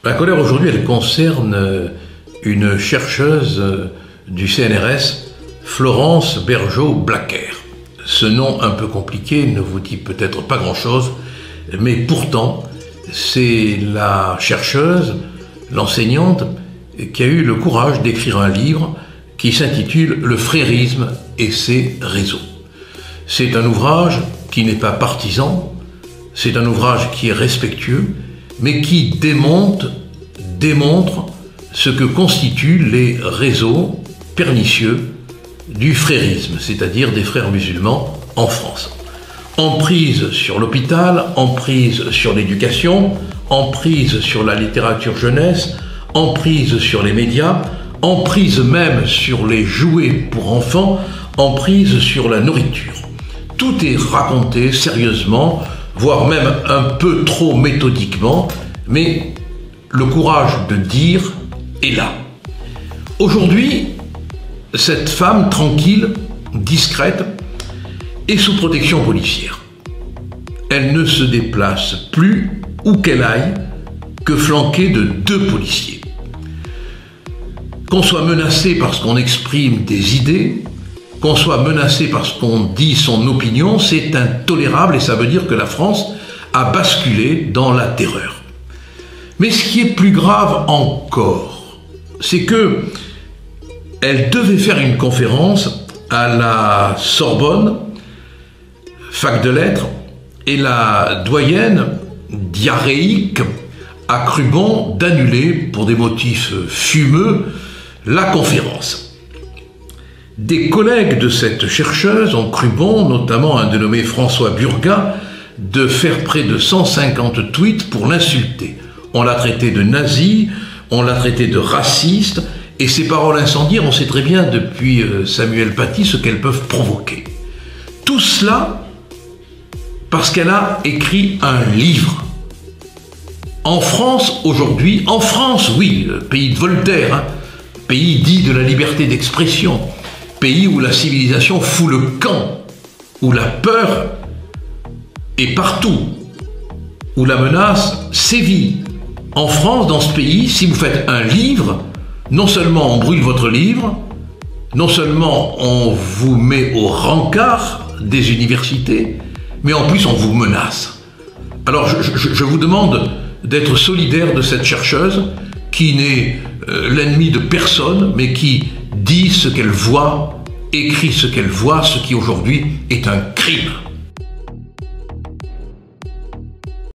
La colère aujourd'hui, elle concerne une chercheuse du CNRS, Florence Bergeau-Blacker. Ce nom un peu compliqué ne vous dit peut-être pas grand-chose, mais pourtant, c'est la chercheuse, l'enseignante, qui a eu le courage d'écrire un livre qui s'intitule « Le frérisme et ses réseaux ». C'est un ouvrage qui n'est pas partisan, c'est un ouvrage qui est respectueux, mais qui démontre ce que constituent les réseaux pernicieux du frérisme, c'est-à-dire des frères musulmans en France. Emprise sur l'hôpital, emprise sur l'éducation, emprise sur la littérature jeunesse, emprise sur les médias, emprise même sur les jouets pour enfants, emprise sur la nourriture. Tout est raconté sérieusement, voire même un peu trop méthodiquement, mais le courage de dire est là. Aujourd'hui, cette femme tranquille, discrète, est sous protection policière. Elle ne se déplace plus, où qu'elle aille, que flanquée de 2 policiers. Qu'on soit menacé parce qu'on exprime des idées, qu'on soit menacé parce qu'on dit son opinion, c'est intolérable et ça veut dire que la France a basculé dans la terreur. Mais ce qui est plus grave encore, c'est que elle devait faire une conférence à la Sorbonne, fac de lettres, et la doyenne diarrhéique a cru bon d'annuler, pour des motifs fumeux, la conférence. Des collègues de cette chercheuse ont cru bon, notamment un dénommé François Burgat, de faire près de 150 tweets pour l'insulter. On l'a traité de nazi, on l'a traité de raciste, et ces paroles incendiaires, on sait très bien depuis Samuel Paty ce qu'elles peuvent provoquer. Tout cela parce qu'elle a écrit un livre. En France, aujourd'hui, en France, oui, le pays de Voltaire, pays dit de la liberté d'expression, pays où la civilisation fout le camp, où la peur est partout, où la menace sévit. En France, dans ce pays, si vous faites un livre, non seulement on brûle votre livre, non seulement on vous met au rencard des universités, mais en plus on vous menace. Alors je vous demande d'être solidaire de cette chercheuse qui n'est l'ennemi de personne, mais qui dit ce qu'elle voit, écrit ce qu'elle voit, ce qui aujourd'hui est un crime.